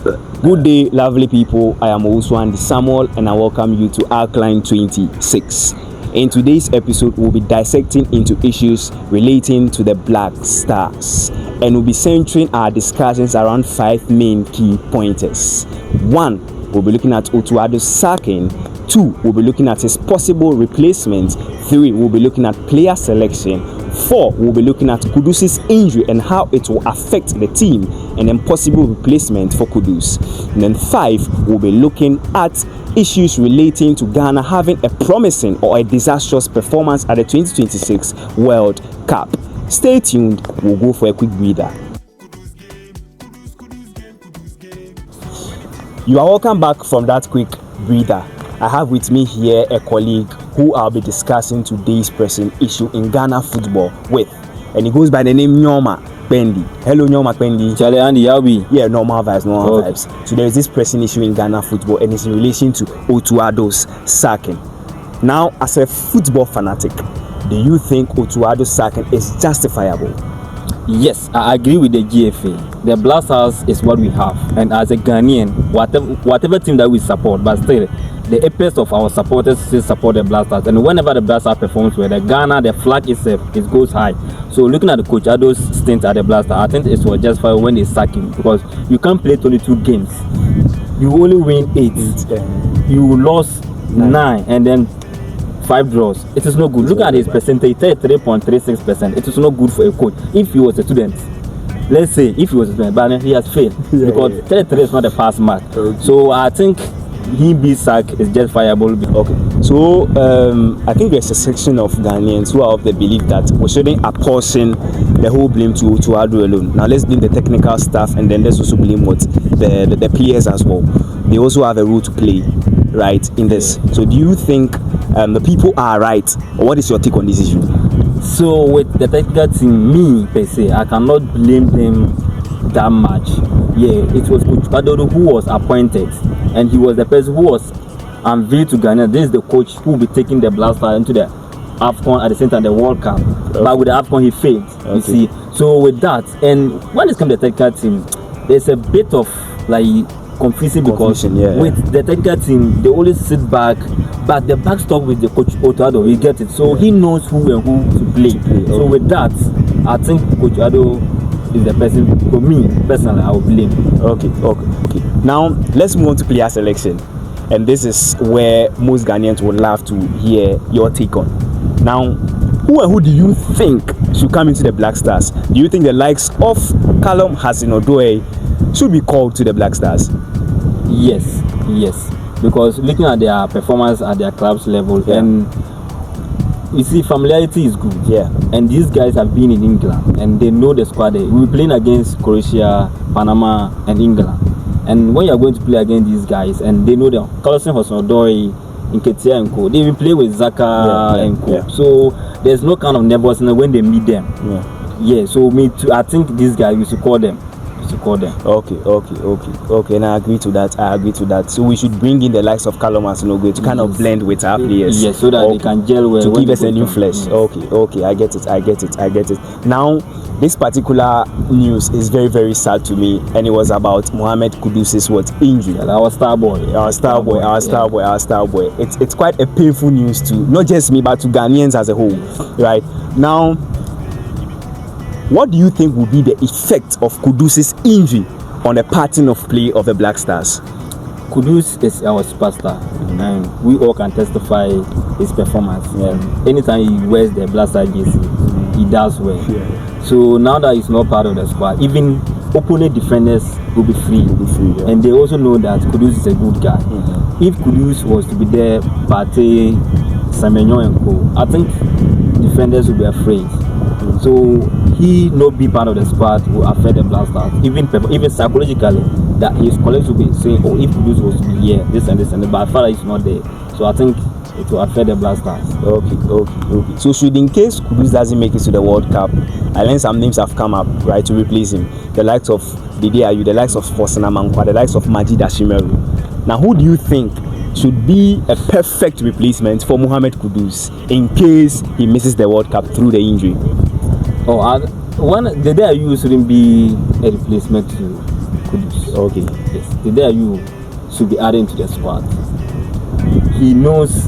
Good day, lovely people. I am Oswan Samuel, and I welcome you to Alkaline 26. In today's episode, we'll be dissecting into issues relating to the Black Stars, and we'll be centering our discussions around 5 main key pointers. 1, we'll be looking at Otuado's sacking. 2, we'll be looking at his possible replacement. 3, we'll be looking at player selection. 4, we'll be looking at Kudus's injury and how it will affect the team, and then possible replacement for Kudus. And then 5, we'll be looking at issues relating to Ghana having a promising or a disastrous performance at the 2026 World Cup. Stay tuned, we'll go for a quick breather. You are welcome back from that quick breather. I have with me here a colleague who I'll be discussing today's pressing issue in Ghana football with, and he goes by the name Nyoma Pendi. Hello Nyoma Pendi. Charlie Andy, Yabi. Yeah, normal vibes. So there is this pressing issue in Ghana football, and it's in relation to Otuado's sacking. Now, as a football fanatic, do you think Otuado's sacking is justifiable? Yes, I agree with the GFA. The Black Stars is what we have, and as a Ghanaian, whatever team that we support, but still, the apex of our supporters still support the Black Stars. And whenever the Black Stars performs well, the Ghana, the flag itself, it goes high. So looking at the Coach Ado's stint at the Black Stars, I think it was just fine when they sack him, because you can't play 22 games. You only win 8. You lost 9, and then 5 draws. It is not good. Look at his percentage, 33.36%. It is not good for a coach. If he was a student, let's say if he was a student, but he has failed because 33 is not a pass mark. So I think he be sacked is justifiable. Okay. So I think there's a section of Ghanaians who are of the belief that we shouldn't apportion the whole blame to Otuado alone. Now let's blame the technical staff, and then let's also blame the players as well. They also have a role to play, right, in this. So do you think the people are right, or what is your take on this issue? So with the technical team, me per se, I cannot blame them that much. Yeah, it was Coach Adodo who was appointed, and he was the person who was unveiled to Ghana. This is the coach who will be taking the Black Stars into the AFCON at the same time the World Cup. But with the AFCON he failed. You see. So with that, and when it comes to the technical team, there's a bit of like confusion because with the technical team they always sit back, but the backstop with the Coach Otuado, he gets it. So he knows who and who to play. So with that, I think Coach Otuado is the person. For me personally, I will blame. Okay. Now let's move on to player selection, and this is where most Ghanaians would love to hear your take on. Now, who and who do you think should come into the Black Stars? Do you think the likes of Callum Hudson-Odoi should be called to the Black Stars? Yes, because looking at their performance at their club's level, and you see, familiarity is good. Yeah, and these guys have been in England and they know the squad. We're playing against Croatia, Panama, and England. And when you're going to play against these guys, and they know them, Callum Hudson-Odoi, Nketiah and co, they will play with Zaka and co. Yeah. So there's no kind of nervousness when they meet them. So me too, I think these guys, we should call them. Okay, and I agree to that. So we should bring in the likes of Callum Hudson-Odoi to kind of blend with our players. Yes, so that they can gel well. To give us a new flesh. Okay, I get it. Now, this particular news is very, very sad to me, and it was about Mohamed Kudus's injury. Our star boy. It's quite a painful news to not just me, but to Ghanaians as a whole. Right now, what do you think will be the effect of Kudus's injury on the pattern of play of the Black Stars? Kudus is our superstar, and we all can testify his performance. Anytime he wears the Black Star jersey, he does well. So now that he's not part of the squad, even opponent defenders will be free. And they also know that Kudus is a good guy. If Kudus was to be there, Partey, Semenyo and co, I think defenders will be afraid. So he not be part of the squad will affect the Black Stars. Even psychologically, that his colleagues will be saying, oh, if Kudus was to be here, this and that, but Father is not there. So I think it will affect the Black Stars. Okay. So should, in case Kudus doesn't make it to the World Cup, I learned some names have come up, right, to replace him. The likes of Dede Ayew, the likes of Fosana Mankwa, the likes of Majid Ashimeru. Now, who do you think should be a perfect replacement for Mohamed Kudus in case he misses the World Cup through the injury? The Dede Ayew shouldn't be a replacement to Kudus. Okay. Yes, Dede Ayew should be added to the squad. He knows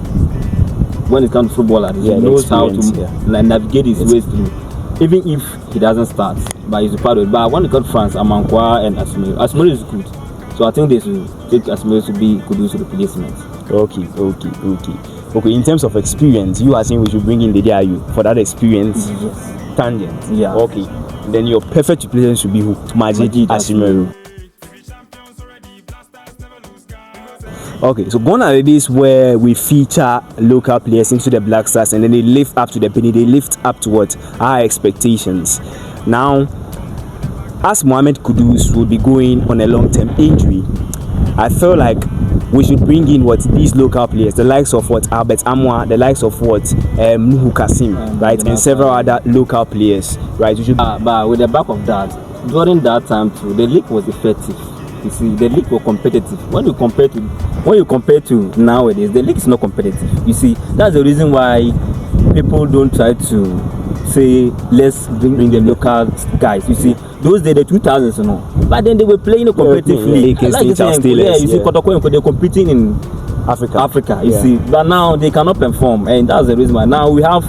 when it comes to football, he knows how to navigate his ways through. Even if he doesn't start, but he's a part of it. But when it comes to France, Amankwa and Asmir is good. So I think they should take Asmir to be Kudus replacement. Okay. In terms of experience, you are saying we should bring in Dede Ayew for that experience. Yes. Tangent. Yeah. Okay. Then your perfect replacement should be who? Majid Asmir. Okay, so gone are the days where we feature local players into the Black Stars and then they live up to the penny, they lift up to what? Our expectations. Now, as Mohamed Kudus will be going on a long-term injury, I feel like we should bring in what these local players, the likes of what Albert Amwa, the likes of what Nuhu Kasim, right, and several other local players, right? We should. But with the back of that, during that time too, the league was effective. You see, the league was competitive. When you compare to nowadays, the league is not competitive. You see, that's the reason why people don't try to say let's bring the local guys. You see, those days the 2000s, you know, but then they were playing a competitive league. You see, Kotoko, they're competing in Africa. You see, but now they cannot perform, and that's the reason why now we have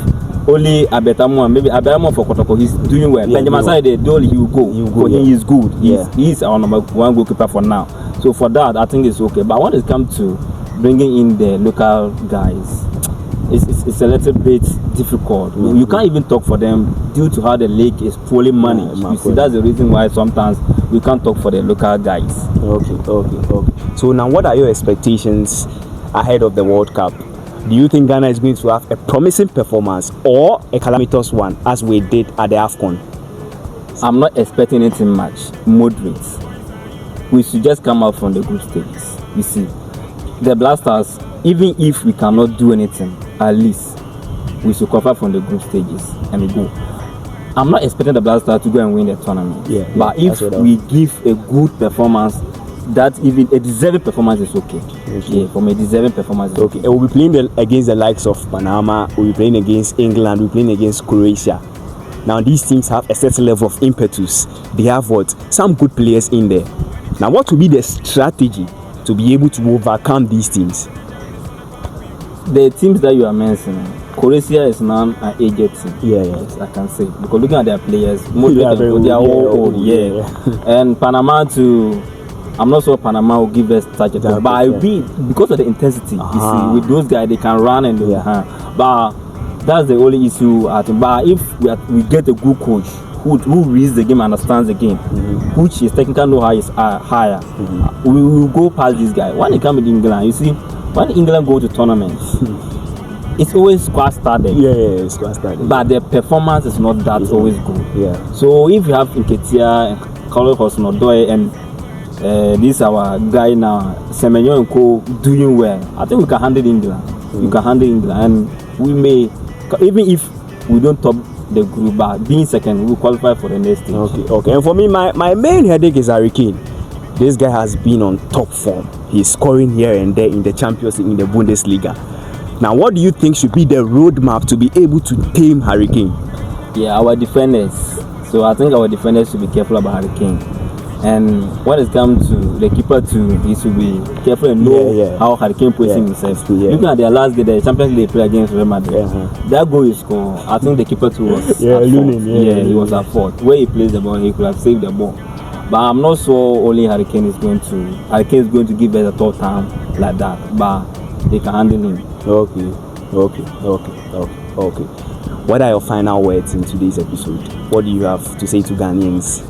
only Abetamo, maybe Abetamo for Kotoko, he's doing well. Benjamin Sane, he will go. He is good. He's our number one goalkeeper for now. So for that, I think it's okay. But when it comes to bringing in the local guys, it's a little bit difficult. You can't even talk for them due to how the league is poorly managed. You see, that's the reason why sometimes we can't talk for the local guys. Okay. So now, what are your expectations ahead of the World Cup? Do you think Ghana is going to have a promising performance or a calamitous one as we did at the AFCON? I'm not expecting anything much. Moderate. We should just come out from the group stages. You see, the Black Stars, even if we cannot do anything, at least we should cover from the group stages and go. I'm not expecting the Black Stars to go and win the tournament. But if we give a good performance, that even a deserving performance is okay. From a deserving performance is okay. We'll be playing against the likes of Panama, we'll be playing against England, we'll be playing against Croatia. Now these teams have a certain level of impetus. They have what? Some good players in there. Now what will be the strategy to be able to overcome these teams? The teams that you are mentioning, Croatia is now an aged team. Yes, I can say. Because looking at their players, most of them, they are all old. And Panama too. I'm not sure Panama will give us such a thing, but I will be because of the intensity. You see, with those guys, they can run and but that's the only issue. I think. But if we get a good coach who reads the game, understands the game, which is technical know-how is higher, we will go past this guy. When it comes to England, you see, when England go to tournaments, it's always squad started. Squad started. But the performance is not that always good. So if you have Nketiah, Carlos Hudson-Odoi, and this our guy now, Semenyo and Co. doing well, I think we can handle England. We can handle England, and we may, even if we don't top the group, but being second, we will qualify for the next stage. Okay. And for me, my main headache is Harry Kane. This guy has been on top form. He's scoring here and there in the Champions League, in the Bundesliga. Now, what do you think should be the roadmap to be able to tame Harry Kane? Our defenders. So I think our defenders should be careful about Harry Kane. And when it comes to the keeper too, he should be careful and know how Harry Kane placing himself. Looking at their last game, the Champions League they play against Real Madrid, that goal he scored, I think the keeper too was at fault. He was at fault. Where he plays the ball, he could have saved the ball. But I'm not sure only Harry Kane is going to give us a tough time like that. But they can handle him. Okay. What are your final words in today's episode? What do you have to say to Ghanaians?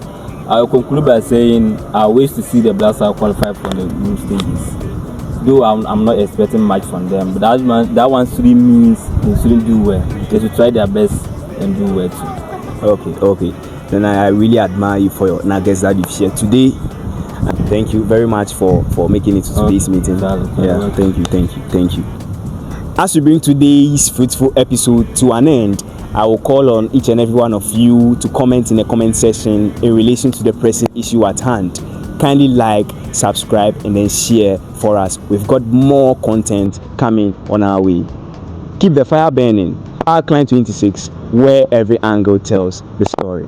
I will conclude by saying I wish to see the Black Stars qualify for the group stages. Though I'm not expecting much from them, but that one shouldn't means they shouldn't do well. They should try their best and do well too. Okay. Then I really admire you for your nuggets that you've shared today. And thank you very much for making it to today's meeting. Thank you. As we bring today's fruitful episode to an end, I will call on each and every one of you to comment in the comment section in relation to the pressing issue at hand. Kindly like, subscribe, and then share for us. We've got more content coming on our way. Keep the fire burning. Our Client 26, where every angle tells the story.